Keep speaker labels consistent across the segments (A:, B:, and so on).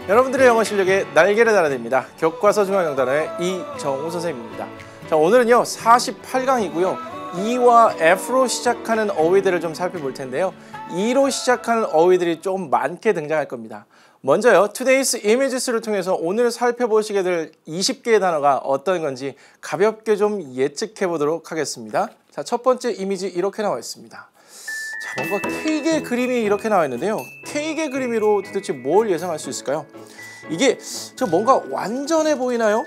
A: 여러분들의 영어 실력에 날개를 달아드립니다. 교과서 중앙영단어의 이정우 선생님입니다. 자, 오늘은요 48강이고요. E와 F로 시작하는 어휘들을 좀 살펴볼 텐데요. E로 시작하는 어휘들이 좀 많게 등장할 겁니다. 먼저요, Today's Images를 통해서 오늘 살펴보시게 될 20개의 단어가 어떤 건지 가볍게 좀 예측해 보도록 하겠습니다. 자, 첫 번째 이미지 이렇게 나와 있습니다. 자, 뭔가 케이크의 그림이 이렇게 나와 있는데요. 케이크의 그림으로 도대체 뭘 예상할 수 있을까요? 이게 뭔가 완전해 보이나요?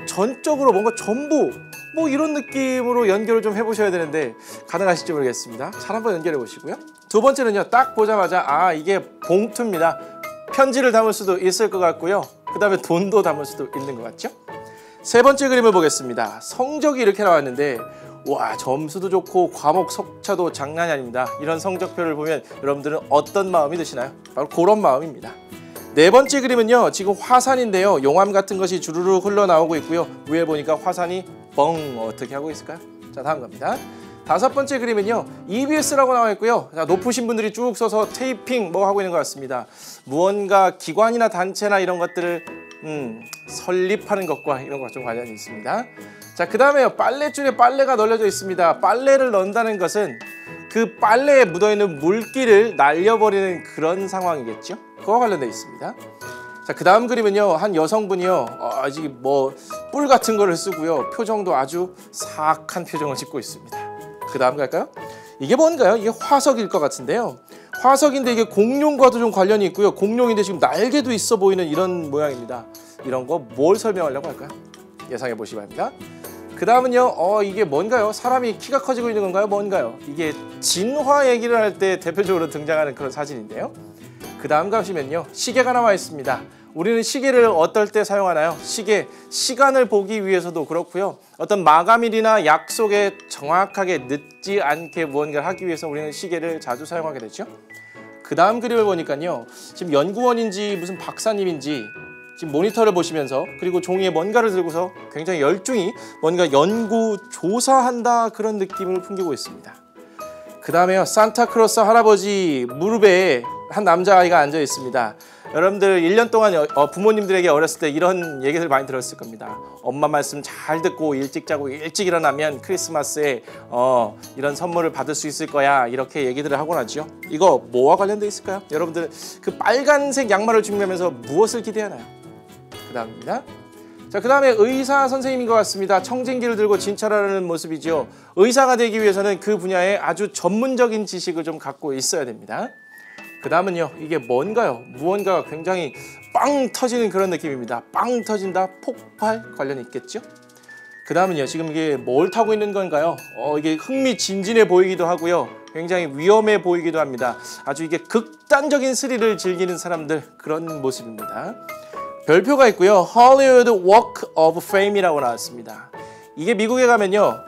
A: 전적으로 뭔가 전부 뭐 이런 느낌으로 연결을 좀 해보셔야 되는데 가능하실지 모르겠습니다. 잘 한번 연결해 보시고요. 두 번째는요, 딱 보자마자 이게 봉투입니다. 편지를 담을 수도 있을 것 같고요. 그 다음에 돈도 담을 수도 있는 것 같죠? 세 번째 그림을 보겠습니다. 성적이 이렇게 나왔는데 와, 점수도 좋고 과목 석차도 장난이 아닙니다. 이런 성적표를 보면 여러분들은 어떤 마음이 드시나요? 바로 그런 마음입니다. 네 번째 그림은요, 지금 화산인데요. 용암 같은 것이 주르륵 흘러나오고 있고요. 위에 보니까 화산이 뻥 어떻게 하고 있을까요? 자, 다음 갑니다. 다섯 번째 그림은요, EBS라고 나와 있고요. 자, 높으신 분들이 쭉 서서 테이핑 뭐 하고 있는 것 같습니다. 무언가 기관이나 단체나 이런 것들을 설립하는 것과 이런 것과 좀 관련이 있습니다. 자, 그 다음에요, 빨래줄에 빨래가 널려져 있습니다. 빨래를 넣는다는 것은 그 빨래에 묻어있는 물기를 날려버리는 그런 상황이겠죠? 그와 관련되어 있습니다. 자, 그 다음 그림은요, 한 여성분이요, 아직 뭐 뿔 같은 거를 쓰고요, 표정도 아주 사악한 표정을 짓고 있습니다. 그 다음 갈까요? 이게 뭔가요? 이게 화석일 것 같은데요. 화석인데 이게 공룡과도 좀 관련이 있고요. 공룡인데 지금 날개도 있어 보이는 이런 모양입니다. 이런 거 뭘 설명하려고 할까요? 예상해 보시기 바랍니다. 그 다음은요, 이게 뭔가요? 사람이 키가 커지고 있는 건가요? 뭔가요? 이게 진화 얘기를 할 때 대표적으로 등장하는 그런 사진인데요. 그 다음 가시면요, 시계가 나와 있습니다. 우리는 시계를 어떨 때 사용하나요? 시간을 보기 위해서도 그렇고요. 어떤 마감일이나 약속에 정확하게 늦지 않게 무언가를 하기 위해서 우리는 시계를 자주 사용하게 되죠. 그 다음 그림을 보니까요, 지금 연구원인지 무슨 박사님인지 지금 모니터를 보시면서 그리고 종이에 뭔가를 들고서 굉장히 열중히 뭔가 연구, 조사한다 그런 느낌을 풍기고 있습니다. 그 다음에요, 산타크로스 할아버지 무릎에 한 남자아이가 앉아 있습니다. 여러분들 1년 동안 부모님들에게 어렸을 때 이런 얘기들 많이 들었을 겁니다. 엄마 말씀 잘 듣고 일찍 자고 일찍 일어나면 크리스마스에 이런 선물을 받을 수 있을 거야, 이렇게 얘기들을 하곤 하죠. 이거 뭐와 관련돼 있을까요? 여러분들 그 빨간색 양말을 준비하면서 무엇을 기대하나요? 그 다음입니다. 자, 그 다음에 의사 선생님인 것 같습니다. 청진기를 들고 진찰하는 모습이죠. 의사가 되기 위해서는 그 분야에 아주 전문적인 지식을 좀 갖고 있어야 됩니다. 그 다음은요, 이게 뭔가요? 무언가가 굉장히 빵 터지는 그런 느낌입니다. 빵 터진다, 폭발 관련이 있겠죠? 그 다음은요, 지금 이게 뭘 타고 있는 건가요? 이게 흥미진진해 보이기도 하고요. 굉장히 위험해 보이기도 합니다. 아주 이게 극단적인 스릴을 즐기는 사람들, 그런 모습입니다. 별표가 있고요. Hollywood Walk of Fame이라고 나왔습니다. 이게 미국에 가면요,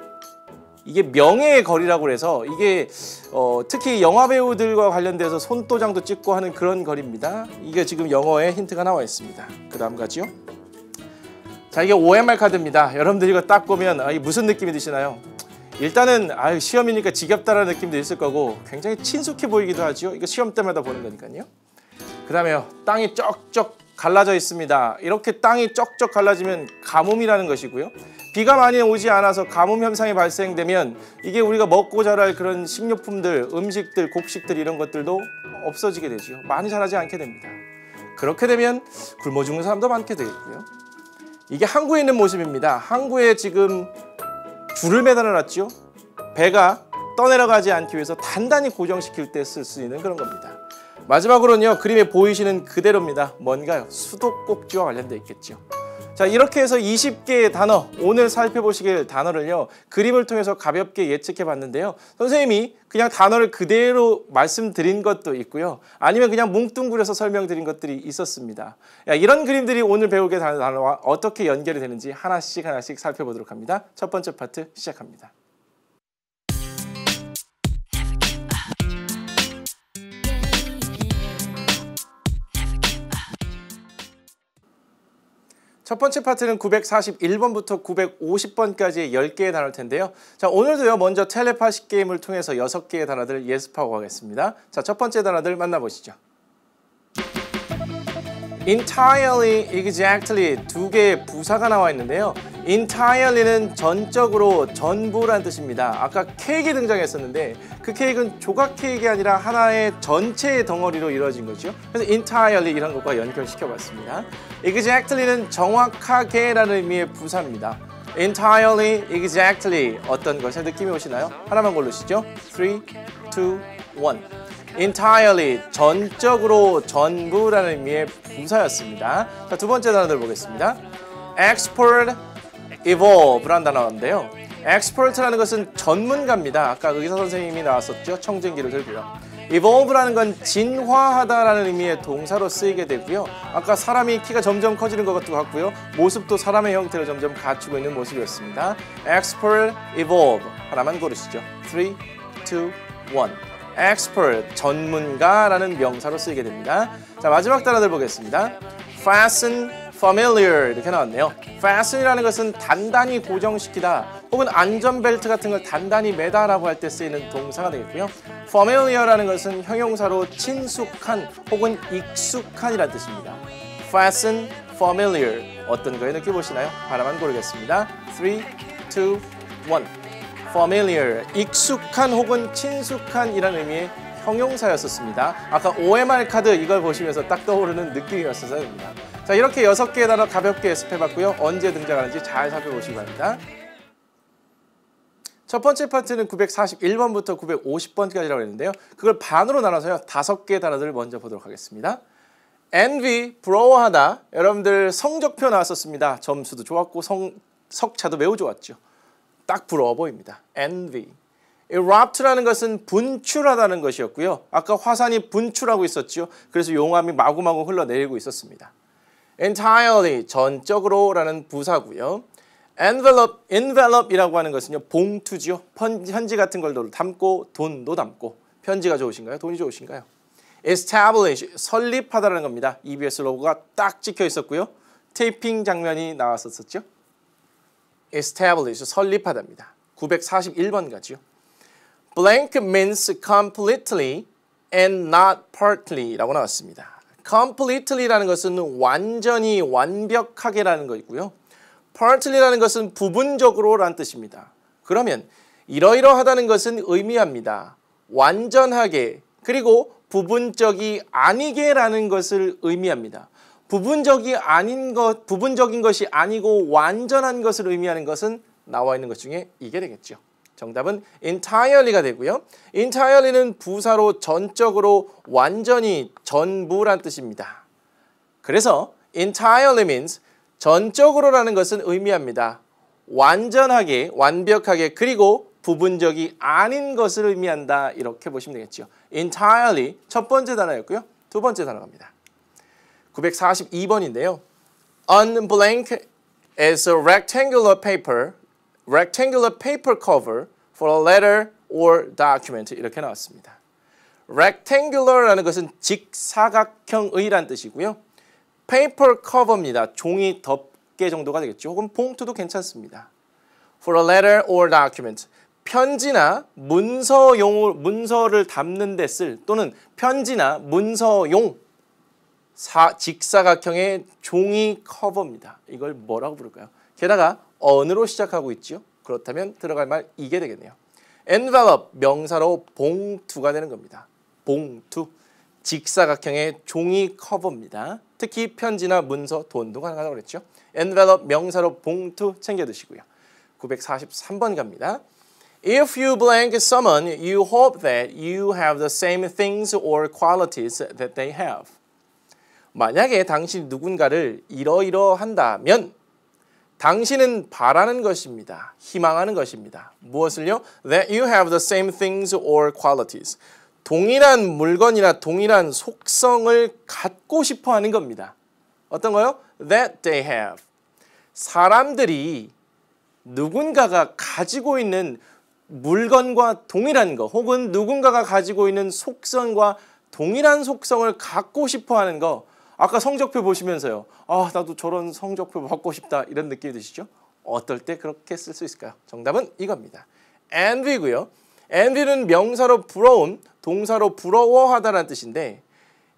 A: 이게 명예의 거리라고 해서 이게 특히 영화 배우들과 관련돼서 손도장도 찍고 하는 그런 거리입니다. 이게 지금 영어에 힌트가 나와 있습니다. 그 다음 가죠. 자, 이게 OMR 카드입니다. 여러분들 이거 딱 보면 이게 무슨 느낌이 드시나요? 일단은 시험이니까 지겹다라는 느낌도 있을 거고 굉장히 친숙해 보이기도 하죠. 이거 시험 때마다 보는 거니까요. 그 다음에요, 땅이 쩍쩍 갈라져 있습니다. 이렇게 땅이 쩍쩍 갈라지면 가뭄이라는 것이고요. 비가 많이 오지 않아서 가뭄 현상이 발생되면 이게 우리가 먹고 자랄 그런 식료품들, 음식들, 곡식들 이런 것들도 없어지게 되죠. 많이 자라지 않게 됩니다. 그렇게 되면 굶어 죽는 사람도 많게 되겠고요. 이게 항구에 있는 모습입니다. 항구에 지금 줄을 매달아 놨죠. 배가 떠내려가지 않기 위해서 단단히 고정시킬 때 쓸 수 있는 그런 겁니다. 마지막으로는요, 그림에 보이시는 그대로입니다. 뭔가요? 수도꼭지와 관련되어 있겠죠. 자, 이렇게 해서 20개의 단어, 오늘 살펴보시길 단어를요, 그림을 통해서 가볍게 예측해 봤는데요. 선생님이 그냥 단어를 그대로 말씀드린 것도 있고요. 아니면 그냥 뭉뚱그려서 설명드린 것들이 있었습니다. 이런 그림들이 오늘 배우게 될 단어와 어떻게 연결이 되는지 하나씩 살펴보도록 합니다. 첫 번째 파트 시작합니다. 첫 번째 파트는 941번부터 950번까지의 10개의 단어일 텐데요. 자, 오늘도요, 먼저 텔레파시 게임을 통해서 6개의 단어들을 예습하고 가겠습니다. 자, 첫 번째 단어들 만나보시죠. entirely, exactly 두 개의 부사가 나와 있는데요. entirely는 전적으로 전부란 뜻입니다. 아까 케이크 등장했었는데 그 케이크는 조각 케이크가 아니라 하나의 전체의 덩어리로 이루어진 거죠. 그래서 entirely 이런 것과 연결시켜 봤습니다. exactly는 정확하게 라는 의미의 부사입니다. entirely, exactly 어떤 것에 느낌이 오시나요? 하나만 고르시죠. 3, 2, 1 entirely, 전적으로, 전부라는 의미의 부사였습니다. 자, 두 번째 단어 들어보겠습니다. expert, evolve라는 단어인데요. expert라는 것은 전문가입니다. 아까 의사 선생님이 나왔었죠. 청진기를 들고요. evolve라는 건 진화하다라는 의미의 동사로 쓰이게 되고요. 아까 사람이 키가 점점 커지는 것 같고요. 모습도 사람의 형태를 점점 갖추고 있는 모습이었습니다. expert, evolve 하나만 고르시죠. 3, 2, 1 expert, 전문가라는 명사로 쓰이게 됩니다. 자, 마지막 단어들 보겠습니다. fasten, familiar 이렇게 나왔네요. fasten이라는 것은 단단히 고정시키다 혹은 안전벨트 같은 걸 단단히 매다라고 할 때 쓰이는 동사가 되겠고요. familiar라는 것은 형용사로 친숙한 혹은 익숙한이라는 뜻입니다. fasten, familiar 어떤 거에 느껴보시나요? 하나만 고르겠습니다. 3, 2, 1 familiar, 익숙한 혹은 친숙한이라는 의미의 형용사였었습니다. 아까 OMR 카드 이걸 보시면서 딱 떠오르는 느낌이었어서 됩니다. 자, 이렇게 6개의 단어 가볍게 연습해봤고요. 언제 등장하는지 잘 살펴보시기 바랍니다. 첫 번째 파트는 941번부터 950번까지라고 했는데요. 그걸 반으로 나눠서요. 5개의 단어들을 먼저 보도록 하겠습니다. envy, 부러워하다. 여러분들 성적표 나왔었습니다. 점수도 좋았고 석차도 매우 좋았죠. 딱 부러워 보입니다. envy. erupt라는 것은 분출하다는 것이었고요. 아까 화산이 분출하고 있었죠. 그래서 용암이 마구마구 흘러내리고 있었습니다. entirely, 전적으로라는 부사고요. envelope이라고 하는 것은요. 봉투죠. 편지 같은 걸 담고 돈도 담고. 편지가 좋으신가요? 돈이 좋으신가요? establish, 설립하다라는 겁니다. EBS 로고가 딱 찍혀 있었고요. 테이핑 장면이 나왔었죠. establish, 설립하다입니다. 941번 가지요. blank means completely and not partly 라고 나왔습니다. completely라는 것은 완전히, 완벽하게라는 것이고요. partly라는 것은 부분적으로 라는 뜻입니다. 그러면 이러이러하다는 것은 의미합니다. 완전하게 그리고 부분적이 아니게라는 것을 의미합니다. 부분적인 것이 아니고 완전한 것을 의미하는 것은 나와 있는 것 중에 이게 되겠죠. 정답은 entirely가 되고요. entirely는 부사로 전적으로, 완전히, 전부란 뜻입니다. 그래서 entirely means 전적으로라는 것은 의미합니다. 완전하게, 완벽하게, 그리고 부분적이 아닌 것을 의미한다. 이렇게 보시면 되겠죠. entirely 첫 번째 단어였고요. 두 번째 단어 갑니다. 942번인데요. On blank is a rectangular paper cover for a letter or document 이렇게 나왔습니다. rectangular라는 것은 직사각형의란 뜻이고요. paper cover입니다. 종이 덮개 정도가 되겠죠. 혹은 봉투도 괜찮습니다. for a letter or document 편지나 문서를 담는 데 쓸 또는 편지나 문서용 직사각형의 종이 커버입니다. 이걸 뭐라고 부를까요? 게다가 on으로 시작하고 있죠. 그렇다면 들어갈 말 이게 되겠네요. envelope 명사로 봉투가 되는 겁니다. 봉투 직사각형의 종이 커버입니다. 특히 편지나 문서, 돈도 가능하다고 그랬죠. envelope 명사로 봉투 챙겨 두시고요. 943번 갑니다. If you blank someone, you hope that you have the same things or qualities that they have. 만약에 당신이 누군가를 이러이러한다면 당신은 바라는 것입니다. 희망하는 것입니다. 무엇을요? That you have the same things or qualities. 동일한 물건이나 동일한 속성을 갖고 싶어 하는 겁니다. 어떤 거요? That they have. 사람들이 누군가가 가지고 있는 물건과 동일한 거 혹은 누군가가 가지고 있는 속성과 동일한 속성을 갖고 싶어 하는 거 아까 성적표 보시면서요. 아, 나도 저런 성적표 받고 싶다 이런 느낌이 드시죠? 어떨 때 그렇게 쓸 수 있을까요? 정답은 이겁니다. envy고요. envy는 명사로 부러움, 동사로 부러워하다라는 뜻인데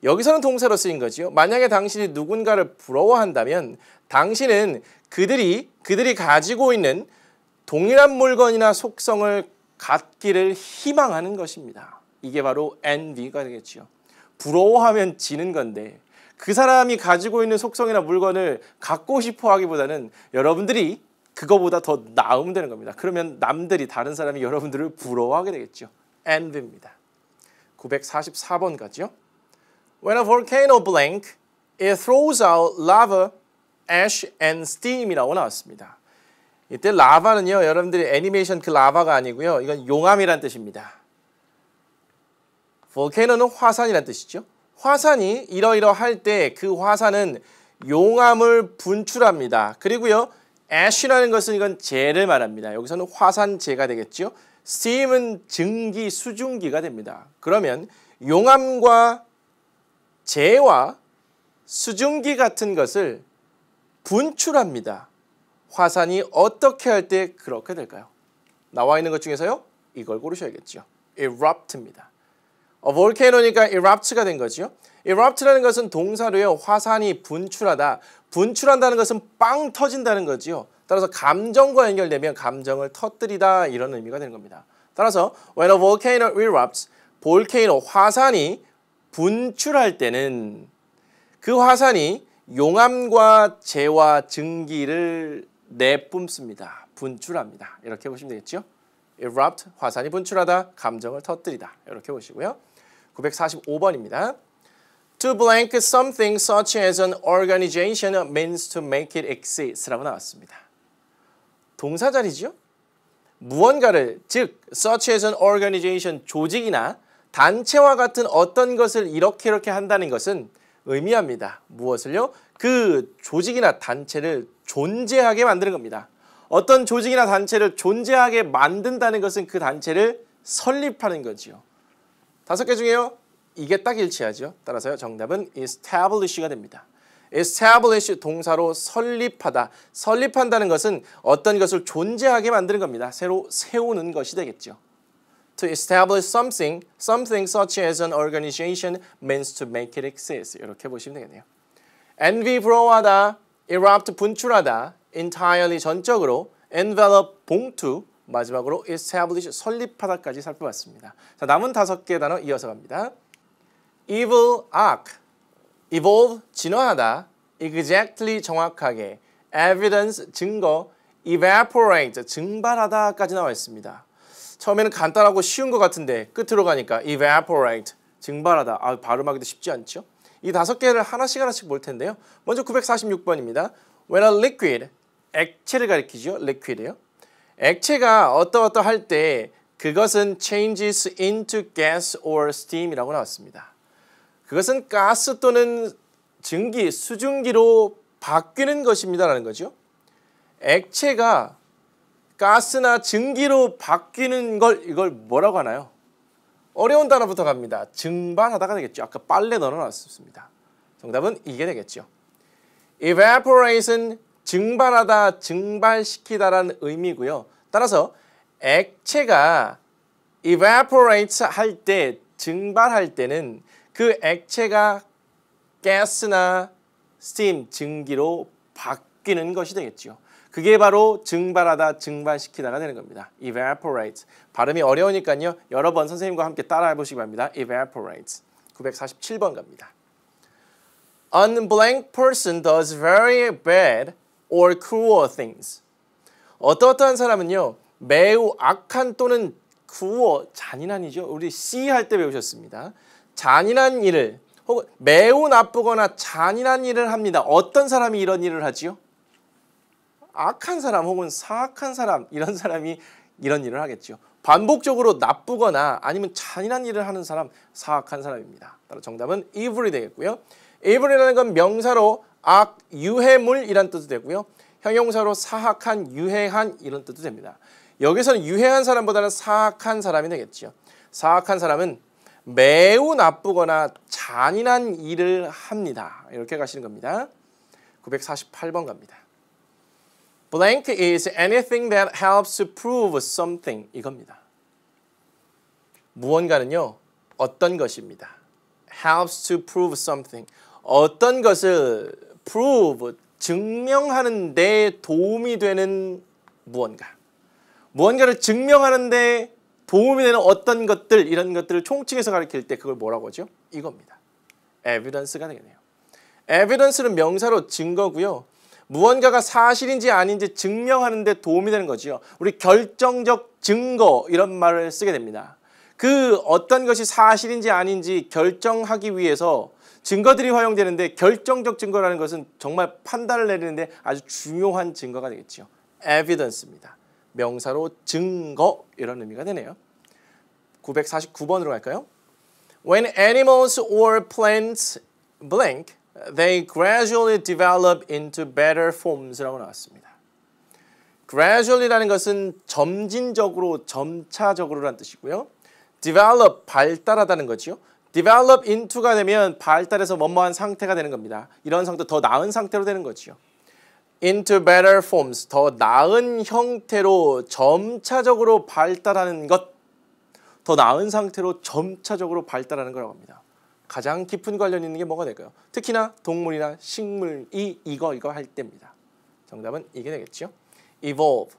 A: 여기서는 동사로 쓰인 거죠. 만약에 당신이 누군가를 부러워한다면 당신은 그들이 가지고 있는 동일한 물건이나 속성을 갖기를 희망하는 것입니다. 이게 바로 envy가 되겠죠. 부러워하면 지는 건데 그 사람이 가지고 있는 속성이나 물건을 갖고 싶어 하기보다는 여러분들이 그거보다 더 나으면 되는 겁니다. 그러면 남들이 다른 사람이 여러분들을 부러워하게 되겠죠. envy입니다. 944번 가죠. When a volcano blank, it throws out lava, ash, and steam이라고 나왔습니다. 이때 라바는요, 여러분들이 애니메이션 그 라바가 아니고요. 이건 용암이란 뜻입니다. volcano는 화산이란 뜻이죠. 화산이 이러이러할 때 그 화산은 용암을 분출합니다. 그리고요, ash라는 것은 이건 재를 말합니다. 여기서는 화산재가 되겠죠. steam은 증기, 수증기가 됩니다. 그러면 용암과 재와 수증기 같은 것을 분출합니다. 화산이 어떻게 할 때 그렇게 될까요? 나와 있는 것 중에서요. 이걸 고르셔야겠죠. erupt입니다. volcano니까 erupt가 된 거죠. erupt라는 것은 동사로요. 화산이 분출하다. 분출한다는 것은 빵 터진다는 거죠. 따라서 감정과 연결되면 감정을 터뜨리다 이런 의미가 되는 겁니다. 따라서 when a volcano erupts, 볼케이노 화산이 분출할 때는 그 화산이 용암과 재와 증기를 내뿜습니다. 분출합니다. 이렇게 보시면 되겠죠. erupt, 화산이 분출하다, 감정을 터뜨리다. 이렇게 보시고요. 945번입니다. To blank something such as an organization means to make it exist 라고 나왔습니다. 동사 자리죠. 무언가를, 즉 such as an organization, 조직이나 단체와 같은 어떤 것을 이렇게 한다는 것은 의미합니다. 무엇을요? 그 조직이나 단체를 존재하게 만드는 겁니다. 어떤 조직이나 단체를 존재하게 만든다는 것은 그 단체를 설립하는 거지요. 5개 중에요. 이게 딱 일치하죠. 따라서요. 정답은 establish가 됩니다. establish 동사로 설립하다. 설립한다는 것은 어떤 것을 존재하게 만드는 겁니다. 새로 세우는 것이 되겠죠. To establish something such as an organization means to make it exist. 이렇게 보시면 되겠네요. envy 부러워하다, erupt 분출하다, entirely 전적으로, envelop 봉투, 마지막으로 establish 설립하다까지 살펴봤습니다. 자, 남은 5개 단어 이어서 갑니다. evil, 악, evolve 진화하다, exactly 정확하게, evidence 증거, evaporate 증발하다까지 나와 있습니다. 처음에는 간단하고 쉬운 것 같은데 끝으로 가니까 evaporate 증발하다. 발음하기도 쉽지 않죠? 이 5개를 하나씩 볼 텐데요. 먼저 946번입니다. When a liquid, 액체를 가리키죠. liquid요. 액체가 어떠할 때 그것은 changes into gas or steam이라고 나왔습니다. 그것은 가스 또는 증기, 수증기로 바뀌는 것입니다라는 거죠. 액체가 가스나 증기로 바뀌는 걸 이걸 뭐라고 하나요? 어려운 단어부터 갑니다. 증발하다가 되겠죠. 아까 빨래 넣어놨습니다. 정답은 이게 되겠죠. evaporate은 증발하다, 증발시키다라는 의미고요. 따라서 액체가 evaporate 할 때, 증발할 때는 그 액체가 가스나 steam, 증기로 바뀌는 것이 되겠죠. 그게 바로 증발하다, 증발시키다가 되는 겁니다. evaporate. 발음이 어려우니까요. 여러 번 선생님과 함께 따라해 보시기 바랍니다. evaporate. 947번 갑니다. An blank person does very bad or cruel things. 어떠한 사람은요. 매우 악한 또는 cruel, 잔인한이죠. 우리 C 할 때 배우셨습니다. 잔인한 일을 혹은 매우 나쁘거나 잔인한 일을 합니다. 어떤 사람이 이런 일을 하지요? 악한 사람 혹은 사악한 사람, 이런 사람이 이런 일을 하겠죠. 반복적으로 나쁘거나 아니면 잔인한 일을 하는 사람, 사악한 사람입니다. 따라 정답은 evil이 되겠고요. evil이라는 건 명사로 악, 유해물이란 뜻도 되고요. 형용사로 사악한, 유해한 이런 뜻도 됩니다. 여기서는 유해한 사람보다는 사악한 사람이 되겠죠. 사악한 사람은 매우 나쁘거나 잔인한 일을 합니다. 이렇게 가시는 겁니다. 948번 갑니다. Blank is anything that helps to prove something. 이겁니다. 무언가는요. 어떤 것입니다. helps to prove something. 어떤 것을 prove, 증명하는 데 도움이 되는 무언가. 무언가를 증명하는 데 도움이 되는 어떤 것들, 이런 것들을 총칭해서 가리킬 때 그걸 뭐라고 하죠? 이겁니다. evidence가 되겠네요. evidence는 명사로 증거고요. 무언가가 사실인지 아닌지 증명하는 데 도움이 되는 거죠. 우리 결정적 증거 이런 말을 쓰게 됩니다. 그 어떤 것이 사실인지 아닌지 결정하기 위해서 증거들이 활용되는데 결정적 증거라는 것은 정말 판단을 내리는데 아주 중요한 증거가 되겠죠. evidence입니다. 명사로 증거 이런 의미가 되네요. 949번으로 갈까요? When animals or plants blank, they gradually develop into better forms라고 나왔습니다. gradually라는 것은 점진적으로, 점차적으로라는 뜻이고요. develop, 발달하다는 거죠. develop into가 되면 발달해서 뭐뭐한 상태가 되는 겁니다. 이런 상태, 더 나은 상태로 되는 거죠. into better forms, 더 나은 형태로 점차적으로 발달하는 것, 더 나은 상태로 점차적으로 발달하는 거라고 합니다. 가장 깊은 관련 있는 게 뭐가 될까요? 특히나 동물이나 식물이 이거 할 때입니다. 정답은 이게 되겠죠. evolve,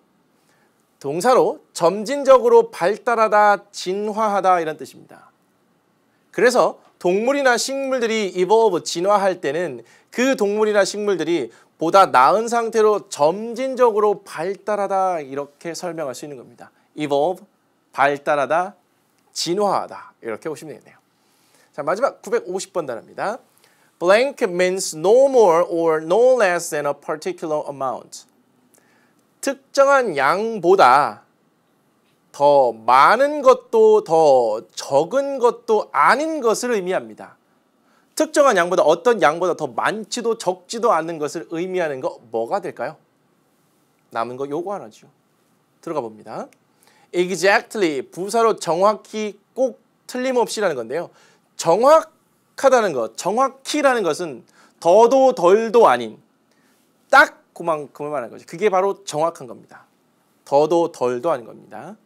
A: 동사로 점진적으로 발달하다, 진화하다 이런 뜻입니다. 그래서 동물이나 식물들이 evolve, 진화할 때는 그 동물이나 식물들이 보다 나은 상태로 점진적으로 발달하다 이렇게 설명할 수 있는 겁니다. evolve, 발달하다, 진화하다 이렇게 보시면 되겠네요. 자, 마지막 950번 단어입니다. Blank means no more or no less than a particular amount. 특정한 양보다 더 많은 것도 더 적은 것도 아닌 것을 의미합니다. 특정한 양보다 어떤 양보다 더 많지도 적지도 않는 것을 의미하는 거 뭐가 될까요? 남은 거 요거 하나죠. 들어가 봅니다. Exactly, 부사로 정확히 꼭 틀림없이라는 건데요. 정확하다는 것, 정확히라는 것은 더도 덜도 아닌 딱 그만큼을 말하는 거죠. 그게 바로 정확한 겁니다. 더도 덜도 아닌 겁니다.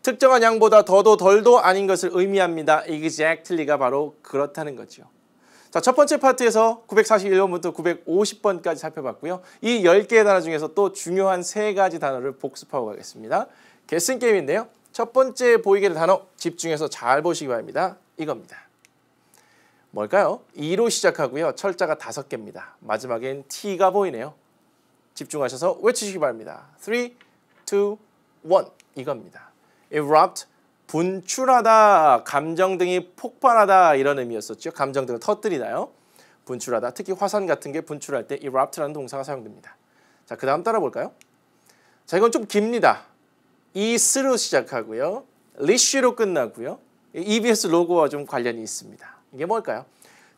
A: 특정한 양보다 더도 덜도 아닌 것을 의미합니다. Exactly가 바로 그렇다는 거죠. 자, 첫 번째 파트에서 941번부터 950번까지 살펴봤고요. 이 10개의 단어 중에서 또 중요한 3가지 단어를 복습하고 가겠습니다. 개슨 게임인데요. 첫 번째 보이게 될 단어 집중해서 잘 보시기 바랍니다. 이겁니다. 뭘까요? E로 시작하고요. 철자가 5개입니다. 마지막엔 T가 보이네요. 집중하셔서 외치시기 바랍니다. 3, 2, 1 이겁니다. erupt, 분출하다, 감정 등이 폭발하다 이런 의미였었죠. 감정 등을 터뜨리나요? 분출하다, 특히 화산 같은 게 분출할 때 erupt라는 동사가 사용됩니다. 자, 그 다음 따라 볼까요? 자, 이건 좀 깁니다. is로 시작하고요. lish로 끝나고요. EBS 로고와 좀 관련이 있습니다. 이게 뭘까요?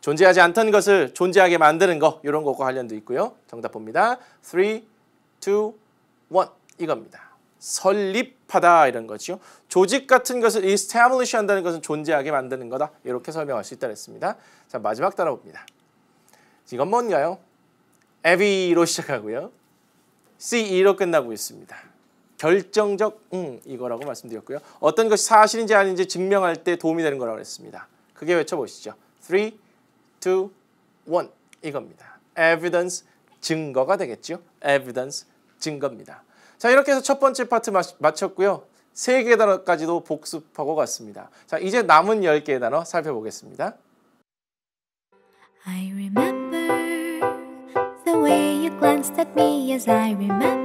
A: 존재하지 않던 것을 존재하게 만드는 거, 이런 것과 관련도 있고요. 정답 봅니다. 3, 2, 1 이겁니다. 설립하다 이런 거죠. 조직 같은 것을 establish 한다는 것은 존재하게 만드는 거다. 이렇게 설명할 수 있다 그랬습니다. 자, 마지막 따라 봅니다. 이건 뭔가요? Avi로 시작하고요. CE로 끝나고 있습니다. 결정적 이거라고 말씀드렸고요. 어떤 것이 사실인지 아닌지 증명할 때 도움이 되는 거라고 했습니다. 크게 외쳐보시죠. 3, 2, 1 이겁니다. Evidence, 증거가 되겠죠. Evidence, 증거입니다. 자, 이렇게 해서 첫 번째 파트 마쳤고요. 3개 단어까지도 복습하고 갔습니다. 자, 이제 남은 10개의 단어 살펴보겠습니다.
B: I remember the way you glanced at me as I remember.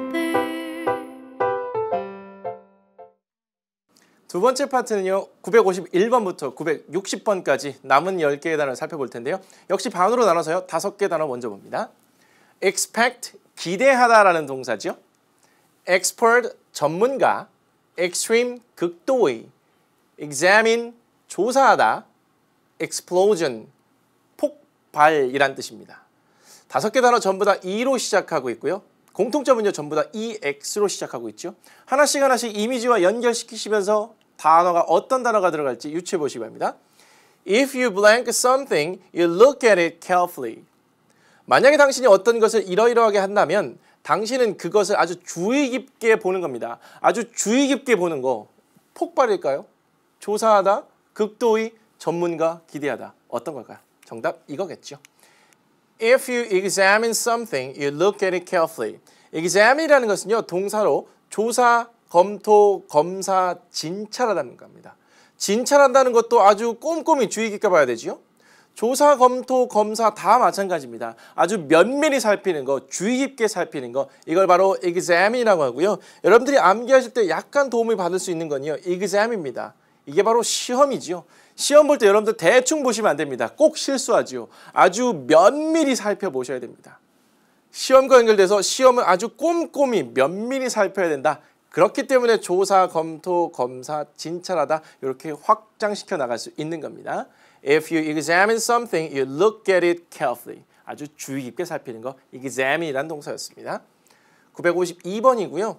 A: 두 번째 파트는요. 951번부터 960번까지 남은 10개의 단어를 살펴볼 텐데요. 역시 반으로 나눠서요. 5개 단어 먼저 봅니다. expect, 기대하다라는 동사죠. expert, 전문가. extreme, 극도의. examine, 조사하다. explosion, 폭발이란 뜻입니다. 5개 단어 전부 다 E로 시작하고 있고요. 공통점은요. 전부 다 EX로 시작하고 있죠. 하나씩 이미지와 연결시키시면서 단어가 어떤 단어가 들어갈지 유추해 보시기 바랍니다. If you blank something, you look at it carefully. 만약에 당신이 어떤 것을 이러이러하게 한다면 당신은 그것을 아주 주의 깊게 보는 겁니다. 아주 주의 깊게 보는 거 폭발일까요? 조사하다, 극도의, 전문가, 기대하다. 어떤 걸까요? 정답 이거겠죠. If you examine something, you look at it carefully. examine이라는 것은요, 동사로 조사, 검토, 검사, 진찰하다는 겁니다. 진찰한다는 것도 아주 꼼꼼히 주의 깊게 봐야 되지요. 조사, 검토, 검사 다 마찬가지입니다. 아주 면밀히 살피는 거, 주의 깊게 살피는 거, 이걸 바로 examine이라고 하고요. 여러분들이 암기하실 때 약간 도움을 받을 수 있는 건요, exam입니다. 이게 바로 시험이지요. 시험 볼 때 여러분들 대충 보시면 안 됩니다. 꼭 실수하지요. 아주 면밀히 살펴보셔야 됩니다. 시험과 연결돼서 시험은 아주 꼼꼼히 면밀히 살펴야 된다. 그렇기 때문에 조사, 검토, 검사, 진찰하다 이렇게 확장시켜 나갈 수 있는 겁니다. If you examine something, you look at it carefully. 아주 주의 깊게 살피는 거, examine이라는 동사였습니다. 952번이고요.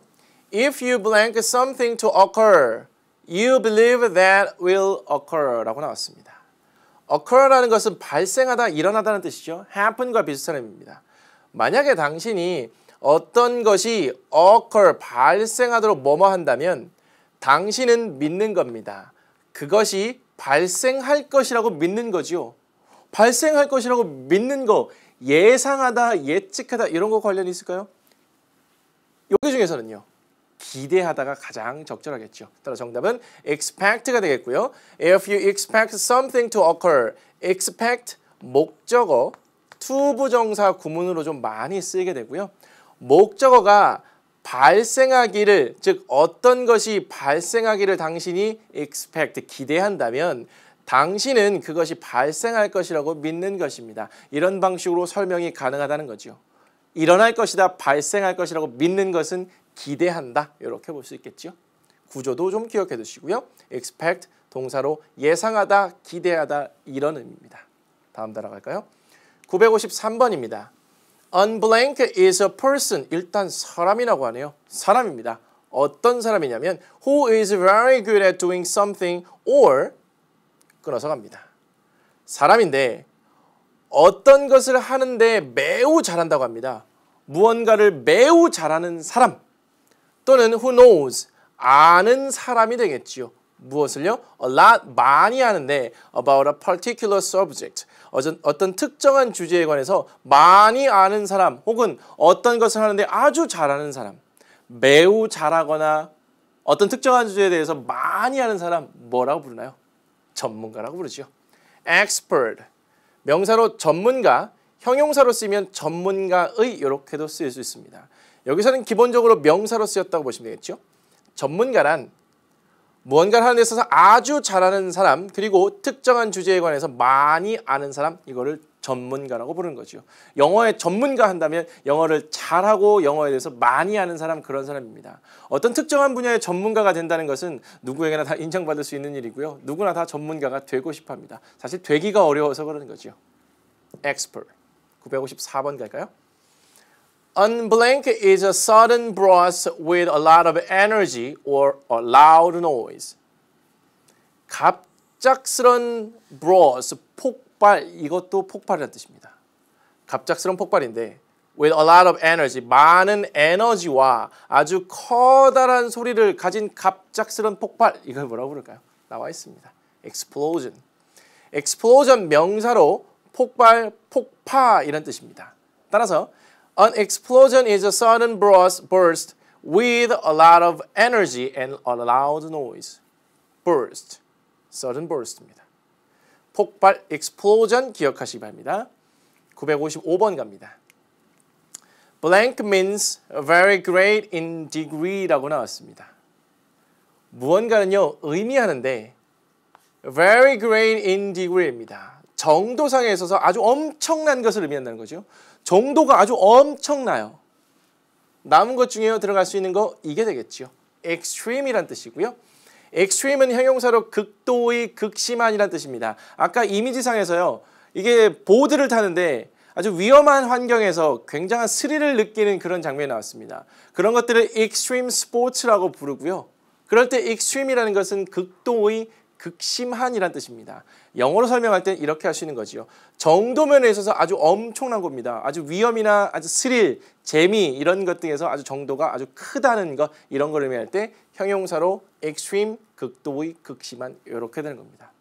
A: If you blank something to occur, you believe that will occur 라고 나왔습니다. occur라는 것은 발생하다, 일어나다는 뜻이죠. happen과 비슷한 의미입니다. 만약에 당신이 어떤 것이 occur, 발생하도록 뭐뭐 한다면 당신은 믿는 겁니다. 그것이 발생할 것이라고 믿는 거죠. 발생할 것이라고 믿는 거, 예상하다, 예측하다 이런 거 관련이 있을까요? 여기 중에서는요. 기대하다가 가장 적절하겠죠. 따라 정답은 expect가 되겠고요. If you expect something to occur, expect 목적어, 투부정사 구문으로 좀 많이 쓰이게 되고요. 목적어가 발생하기를, 즉 어떤 것이 발생하기를 당신이 expect, 기대한다면 당신은 그것이 발생할 것이라고 믿는 것입니다. 이런 방식으로 설명이 가능하다는 거죠. 일어날 것이다, 발생할 것이라고 믿는 것은 기대한다. 이렇게 볼 수 있겠죠. 구조도 좀 기억해 두시고요. expect 동사로 예상하다, 기대하다 이런 의미입니다. 다음 따라갈까요? 953번입니다. Unblank is a person. 일단 사람이라고 하네요. 사람입니다. 어떤 사람이냐면 who is very good at doing something or 끊어서 갑니다. 사람인데 어떤 것을 하는데 매우 잘한다고 합니다. 무언가를 매우 잘하는 사람 또는 who knows, 아는 사람이 되겠지요. 무엇을요? A lot, 많이 아는데 about a particular subject, 어떤 특정한 주제에 관해서 많이 아는 사람 혹은 어떤 것을 하는데 아주 잘하는 사람, 매우 잘하거나 어떤 특정한 주제에 대해서 많이 아는 사람 뭐라고 부르나요? 전문가라고 부르죠. expert, 명사로 전문가, 형용사로 쓰면 전문가의 이렇게도 쓰일 수 있습니다. 여기서는 기본적으로 명사로 쓰였다고 보시면 되겠죠. 전문가란 무언가를 하는 데 있어서 아주 잘하는 사람, 그리고 특정한 주제에 관해서 많이 아는 사람, 이거를 전문가라고 부르는 거죠. 영어에 전문가 한다면 영어를 잘하고 영어에 대해서 많이 아는 사람, 그런 사람입니다. 어떤 특정한 분야의 전문가가 된다는 것은 누구에게나 다 인정받을 수 있는 일이고요. 누구나 다 전문가가 되고 싶어 합니다. 사실 되기가 어려워서 그러는 거죠. expert. 954번 갈까요? Unblank is a sudden burst with a lot of energy or a loud noise. 갑작스런 burst, 폭발, 이것도 폭발이라는 뜻입니다. 갑작스런 폭발인데 with a lot of energy, 많은 에너지와 아주 커다란 소리를 가진 갑작스런 폭발, 이걸 뭐라고 부를까요? 나와 있습니다. explosion. explosion 명사로 폭발, 폭파 이런 뜻입니다. 따라서 An explosion is a sudden burst with a lot of energy and a loud noise. burst, sudden burst입니다. 폭발, explosion 기억하시기 바랍니다. 955번 갑니다. Blank means very great in degree라고 나왔습니다. 무언가는요, 의미하는데 very great in degree입니다. 정도상에 있어서 아주 엄청난 것을 의미한다는 거죠. 정도가 아주 엄청나요. 남은 것 중에 들어갈 수 있는 거 이게 되겠죠. extreme이란 뜻이고요. extreme은 형용사로 극도의, 극심한이란 뜻입니다. 아까 이미지상에서요. 이게 보드를 타는데 아주 위험한 환경에서 굉장한 스릴을 느끼는 그런 장면이 나왔습니다. 그런 것들을 extreme sports라고 부르고요. 그럴 때 extreme이라는 것은 극도의, 극심한이란 뜻입니다. 영어로 설명할 땐 이렇게 할 수 있는 거지요. 정도면에 있어서 아주 엄청난 겁니다. 아주 위험이나 아주 스릴, 재미 이런 것 등에서 아주 정도가 아주 크다는 것, 이런 걸 의미할 때 형용사로 extreme, 극도의, 극심한 이렇게 되는 겁니다.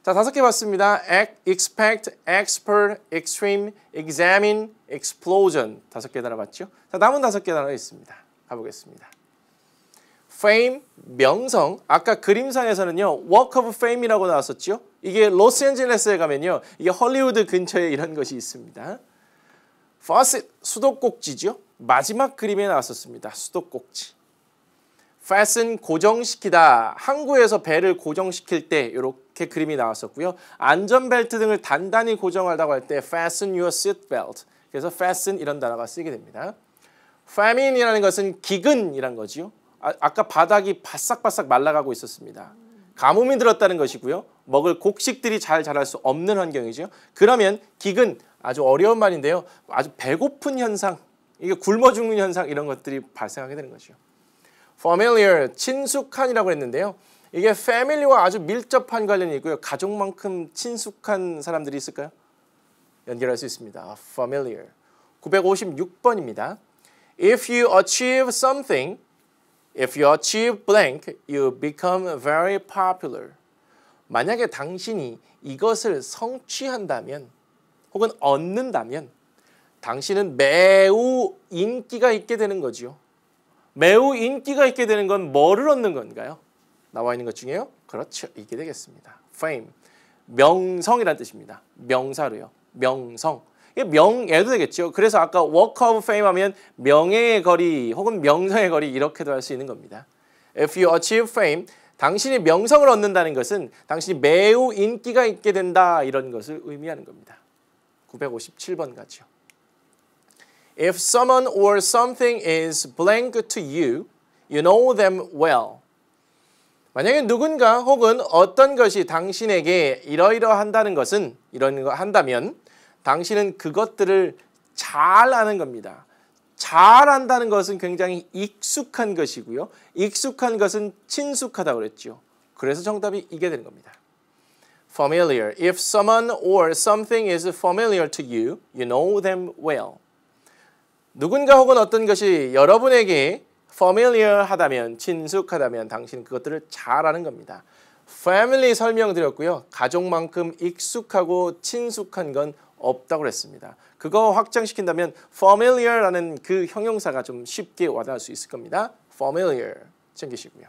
A: 자, 5개 봤습니다. expect, expert, extreme, examine, explosion. 5개 단어 봤죠? 자, 남은 5개 단어 있습니다. 가보겠습니다. fame, 명성. 아까 그림상에서는요. walk of fame이라고 나왔었죠? 이게 로스앤젤레스에 가면요. 이게 헐리우드 근처에 이런 것이 있습니다. faucet, 수도꼭지죠? 마지막 그림에 나왔었습니다. 수도꼭지. fasten, 고정시키다. 항구에서 배를 고정시킬 때 이렇게 그림이 나왔었고요. 안전벨트 등을 단단히 고정하다고 할 때 fasten your seatbelt. 그래서 fasten 이런 단어가 쓰이게 됩니다. famine이라는 것은 기근이란 거죠. 아까 바닥이 바싹바싹 말라가고 있었습니다. 가뭄이 들었다는 것이고요. 먹을 곡식들이 잘 자랄 수 없는 환경이죠. 그러면 기근, 아주 어려운 말인데요. 아주 배고픈 현상, 이게 굶어 죽는 현상 이런 것들이 발생하게 되는 거죠. familiar, 친숙한이라고 했는데요. 이게 family와 아주 밀접한 관련이 있고요. 가족만큼 친숙한 사람들이 있을까요? 연결할 수 있습니다. familiar. 956번입니다. If you achieve something, if you achieve blank, you become very popular. 만약에 당신이 이것을 성취한다면 혹은 얻는다면 당신은 매우 인기가 있게 되는 거죠. 매우 인기가 있게 되는 건 뭐를 얻는 건가요? 나와 있는 것 중에요? 그렇죠. 이게 되겠습니다. fame, 명성이라는 뜻입니다. 명사로요. 명성. 이게 명예도 되겠죠. 그래서 아까 walk of fame 하면 명예의 거리 혹은 명성의 거리 이렇게도 할 수 있는 겁니다. If you achieve fame, 당신이 명성을 얻는다는 것은 당신이 매우 인기가 있게 된다 이런 것을 의미하는 겁니다. 957번 가죠. If someone or something is blank to you, you know them well. 만약에 누군가 혹은 어떤 것이 당신에게 이러이러한다는 것은 이런 거 한다면 당신은 그것들을 잘 아는 겁니다. 잘 안다는 것은 굉장히 익숙한 것이고요. 익숙한 것은 친숙하다고 그랬죠. 그래서 정답이 이게 되는 겁니다. Familiar. If someone or something is familiar to you, you know them well. 누군가 혹은 어떤 것이 여러분에게 familiar 하다면, 친숙하다면 당신은 그것들을 잘 아는 겁니다. family 설명드렸고요. 가족만큼 익숙하고 친숙한 건 없다고 그랬습니다. 그거 확장시킨다면 familiar라는 그 형용사가 좀 쉽게 와닿을 수 있을 겁니다. familiar 챙기시고요.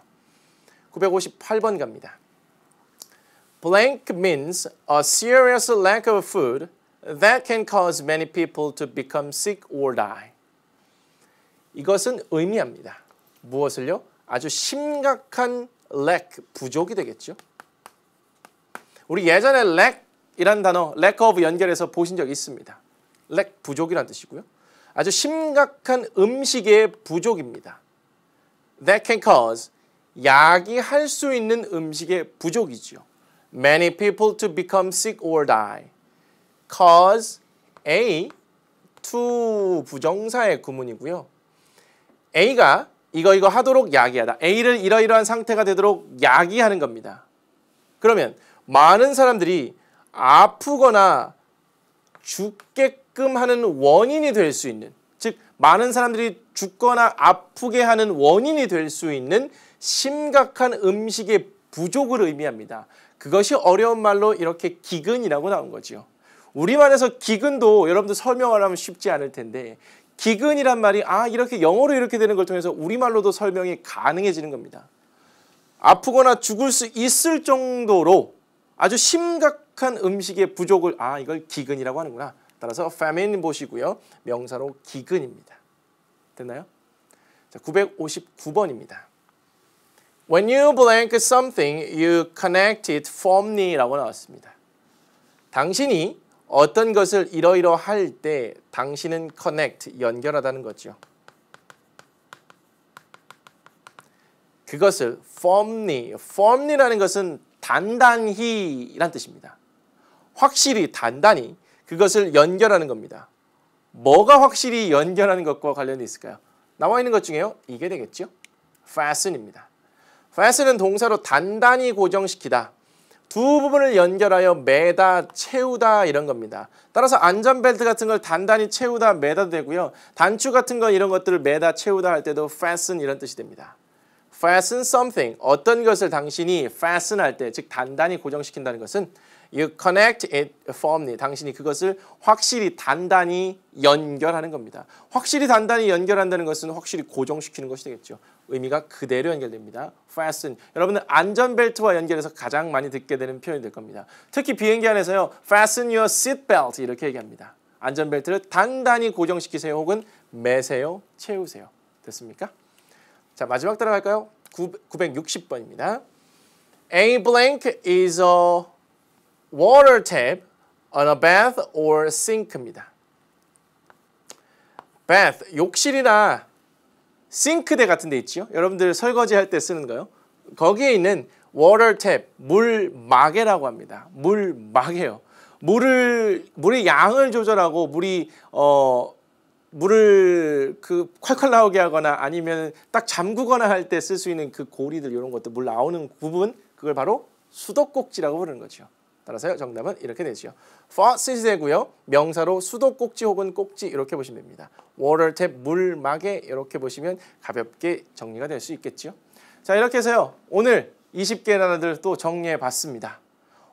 A: 958번 갑니다. Blank means a serious lack of food that can cause many people to become sick or die. 이것은 의미합니다. 무엇을요? 아주 심각한 lack, 부족이 되겠죠. 우리 예전에 lack이란 단어, lack of 연결해서 보신 적 있습니다. lack, 부족이란 뜻이고요. 아주 심각한 음식의 부족입니다. That can cause, 야기할 수 있는 음식의 부족이죠. Many people to become sick or die. Cause, A, to 부정사의 구문이고요. A가 이거 하도록 야기하다. A를 이러이러한 상태가 되도록 야기하는 겁니다. 그러면 많은 사람들이 아프거나 죽게끔 하는 원인이 될 수 있는, 즉 많은 사람들이 죽거나 아프게 하는 원인이 될 수 있는 심각한 음식의 부족을 의미합니다. 그것이 어려운 말로 이렇게 기근이라고 나온 거죠. 우리말에서 기근도 여러분들 설명하려면 쉽지 않을 텐데 기근이란 말이 이렇게 영어로 이렇게 되는 걸 통해서 우리말로도 설명이 가능해지는 겁니다. 아프거나 죽을 수 있을 정도로 아주 심각한 음식의 부족을 이걸 기근이라고 하는구나. 따라서 famine 보시고요. 명사로 기근입니다. 됐나요? 자, 959번입니다. When you blank something, you connect it firmly라고 나왔습니다. 당신이 어떤 것을 이러이러할 때 당신은 connect, 연결하다는 거죠. 그것을 firmly라는 것은 단단히란 뜻입니다. 확실히, 단단히 그것을 연결하는 겁니다. 뭐가 확실히 연결하는 것과 관련이 있을까요? 나와 있는 것 중에요. 이게 되겠죠. fasten입니다. fasten은 동사로 단단히 고정시키다. 두 부분을 연결하여 매다, 채우다 이런 겁니다. 따라서 안전벨트 같은 걸 단단히 채우다, 매다도 되고요. 단추 같은 거 이런 것들을 매다, 채우다 할 때도 fasten 이런 뜻이 됩니다. fasten something, 어떤 것을 당신이 fasten 할 때, 즉 단단히 고정시킨다는 것은 you connect it firmly, 당신이 그것을 확실히 단단히 연결하는 겁니다. 확실히 단단히 연결한다는 것은 확실히 고정시키는 것이 되겠죠. 의미가 그대로 연결됩니다. fasten, 여러분은 안전벨트와 연결해서 가장 많이 듣게 되는 표현이 될 겁니다. 특히 비행기 안에서요, fasten your seatbelt 이렇게 얘기합니다. 안전벨트를 단단히 고정시키세요 혹은 매세요, 채우세요. 됐습니까? 자, 마지막 따라갈까요? 960번입니다. A blank is a water tap on a bath or sink입니다. bath, 욕실이나 싱크대 같은 데 있죠. 여러분들 설거지할 때 쓰는 거요. 거기에 있는 water tap, 물마개라고 합니다. 물마개요. 물의 양을 조절하고 물을 그 콸콸 나오게 하거나 아니면 딱 잠그거나 할 때 쓸 수 있는 그 고리들 이런 것들 물 나오는 부분 그걸 바로 수도꼭지라고 부르는 거죠. 따라서요 정답은 이렇게 되죠. faucet이 되고요. 명사로 수도꼭지 혹은 꼭지 이렇게 보시면 됩니다. water tap 물막에 이렇게 보시면 가볍게 정리가 될 수 있겠죠. 자 이렇게 해서요 오늘 20개의 단어들 또 정리해 봤습니다.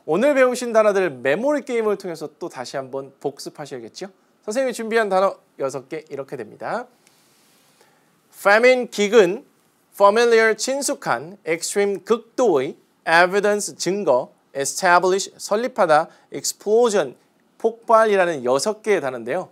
A: 오늘 배우신 단어들 메모리 게임을 통해서 또 다시 한번 복습하셔야겠죠. 선생님이 준비한 단어 6개 이렇게 됩니다. famine 기근, familiar 친숙한, extreme 극도의, evidence 증거, establish 설립하다, explosion 폭발이라는 6개의 단어인데요.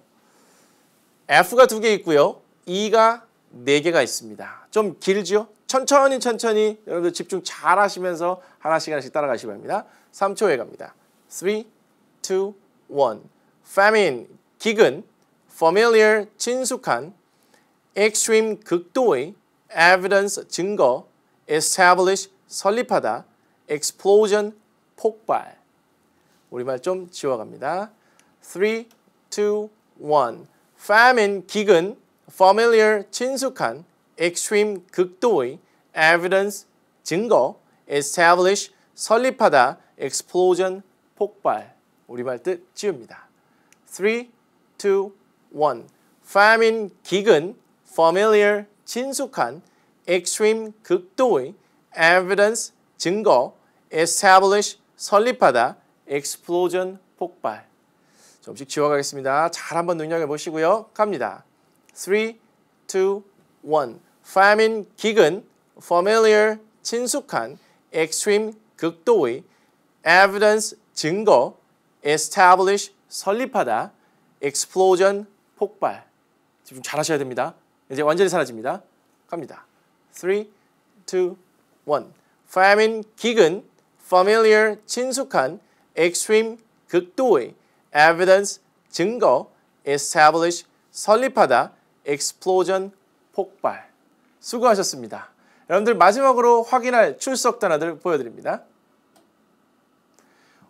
A: F가 2개 있고요. E가 4개가 있습니다. 좀 길죠? 천천히 여러분들 집중 잘 하시면서 하나씩 따라가시기 바랍니다. 3초에 갑니다. 3, 2, 1 famine 기근, familiar 친숙한, extreme 극도의, evidence 증거, establish 설립하다, explosion 폭발. 우리말 좀 지워갑니다. 3, 2, 1 famine 기근, familiar 친숙한, extreme 극도의, evidence 증거, establish 설립하다, explosion 폭발. 우리말 뜻 지웁니다. 3, 2, 1 famine 기근, familiar 친숙한, extreme 극도의, evidence 증거, establish 설립하다, explosion 폭발. 조금씩 지워가겠습니다. 잘 한번 눈여겨보시고요. 갑니다. 3, 2, 1 famine 기근, familiar 친숙한, extreme 극도의, evidence 증거, establish 설립하다, explosion 폭발. 집중 잘 하셔야 됩니다. 이제 완전히 사라집니다. 갑니다. 3, 2, 1 famine 기근, familiar 친숙한, extreme 극도의, evidence 증거, establish 설립하다, explosion 폭발. 수고하셨습니다. 여러분들 마지막으로 확인할 출석 단어들 보여드립니다.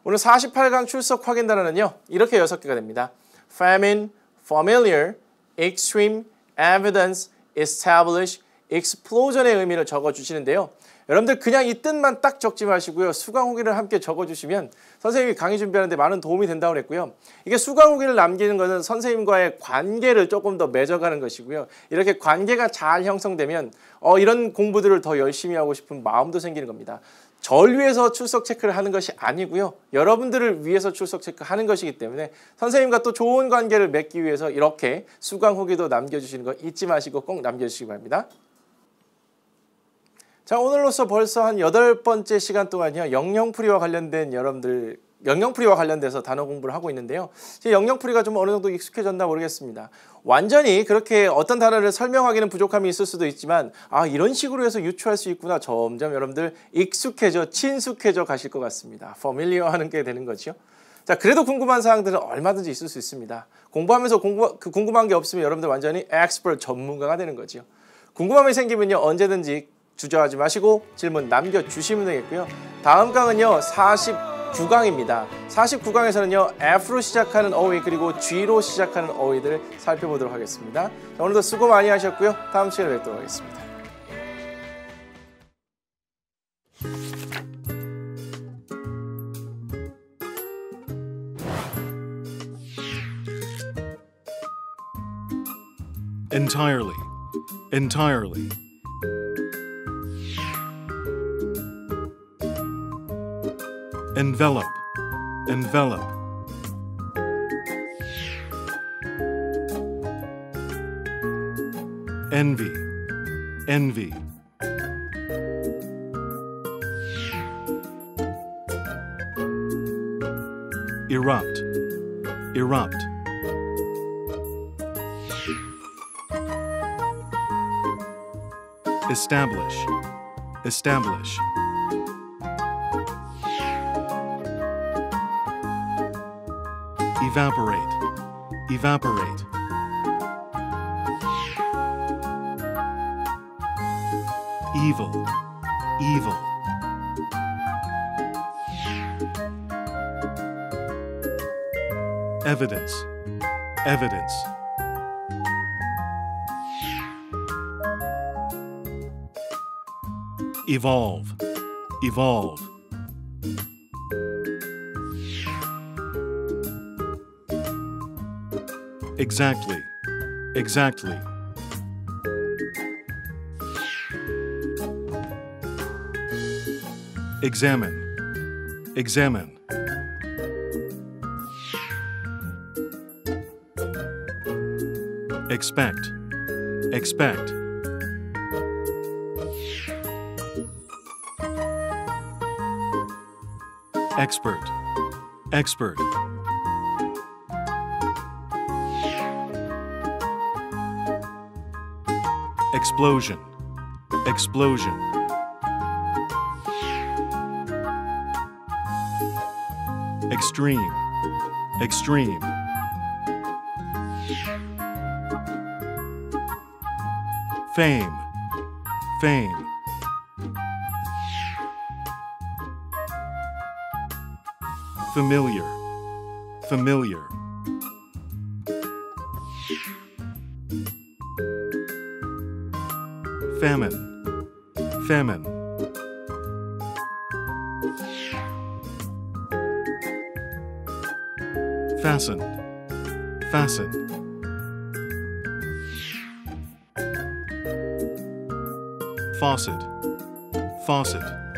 A: 오늘 48강 출석 확인 단어는요. 이렇게 6개가 됩니다. famine, familiar, extreme, evidence, establish, explosion의 의미를 적어주시는데요. 여러분들 그냥 이 뜻만 딱 적지 마시고요. 수강 후기를 함께 적어주시면 선생님이 강의 준비하는데 많은 도움이 된다고 그랬고요. 이게 수강 후기를 남기는 것은 선생님과의 관계를 조금 더 맺어가는 것이고요. 이렇게 관계가 잘 형성되면 이런 공부들을 더 열심히 하고 싶은 마음도 생기는 겁니다. 절 위해서 출석 체크를 하는 것이 아니고요. 여러분들을 위해서 출석 체크하는 것이기 때문에 선생님과 또 좋은 관계를 맺기 위해서 이렇게 수강 후기도 남겨주시는 거 잊지 마시고 꼭 남겨주시기 바랍니다. 자, 오늘로써 벌써 한 8번째 시간 동안요. 영영풀이와 관련돼서 단어 공부를 하고 있는데요. 영영풀이가 좀 어느 정도 익숙해졌나 모르겠습니다. 완전히 그렇게 어떤 단어를 설명하기는 부족함이 있을 수도 있지만 이런 식으로 해서 유추할 수 있구나. 점점 여러분들 친숙해져 가실 것 같습니다. familiar 하는 게 되는 거죠. 자, 그래도 궁금한 사항들은 얼마든지 있을 수 있습니다. 공부하면서 궁금한 게 없으면 여러분들 완전히 expert 전문가가 되는 거죠. 궁금함이 생기면요. 언제든지 주저하지 마시고 질문 남겨주시면 되겠고요. 다음 강은요 49강입니다. 49강에서는요 F로 시작하는 어휘 그리고 G로 시작하는 어휘들을 살펴보도록 하겠습니다. 자, 오늘도 수고 많이 하셨고요. 다음 시간에 뵙도록 하겠습니다.
C: entirely envelope, envelope. Envy, envy. Erupt, erupt. Establish, establish. Evaporate, evaporate. Evil, evil. Evidence, evidence. Evolve, evolve. Exactly, exactly. Examine, examine. Expect, expect. Expert, expert. Explosion, explosion. Extreme, extreme. Fame, fame. Familiar, familiar. Famine, famine. Fasten, fasten. Faucet, faucet.